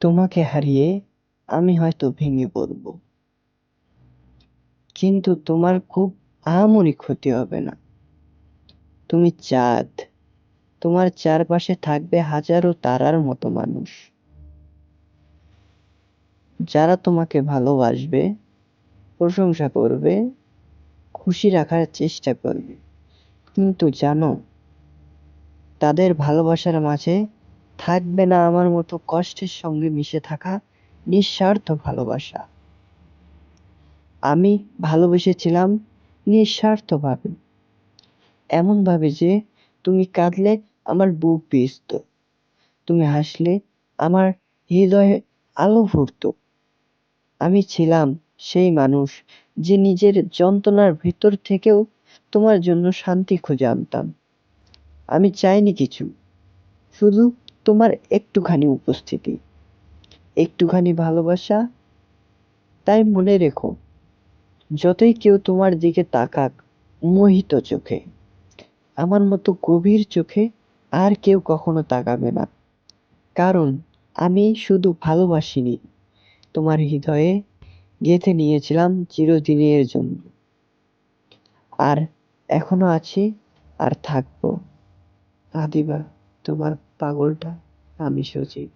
তোমাকে হারিয়ে আমি হয়তো ভেঙে পড়ব, কিন্তু তোমার খুব আহামরি ক্ষতি হবে না। তুমি চাঁদ, তোমার চারপাশে থাকবে হাজারো তারার মতো মানুষ, যারা তোমাকে ভালোবাসবে, প্রশংসা করবে, খুশি রাখার চেষ্টা করবে। কিন্তু জানো, তাদের ভালোবাসার মাঝে থাকবে না আমার মতো কষ্টের সঙ্গে মিশে থাকা নিঃস্বার্থ ভালোবাসা। আমি ভালোবেসেছিলাম নিঃস্বার্থভাবে, এমনভাবে যে তুমি কাঁদলে আমার বুক ভিজত, তুমি হাসলে আমার হৃদয়ে আলো ফুটতো। আমি ছিলাম সেই মানুষ যে নিজের যন্ত্রণার ভিতর থেকেও তোমার জন্য শান্তি খুঁজে আনতাম। আমি চাইনি কিছু, শুধু তোমার একটুখানি উপস্থিতি, একটুখানি ভালোবাসা। তাই মনে রেখো, যতই কেউ তোমার দিকে তাকাক মোহিত চোখে, আমার মতো গভীর চোখে আর কেউ কখনো তাকাবে না। কারণ আমি শুধু ভালোবাসিনি, তোমার হৃদয়ে গেঁথে নিয়েছিলাম চিরদিনের জন্য। আর এখনো আছি, আর থাকবো। আদিবা, তোমার পাগলটা আমি সজীব।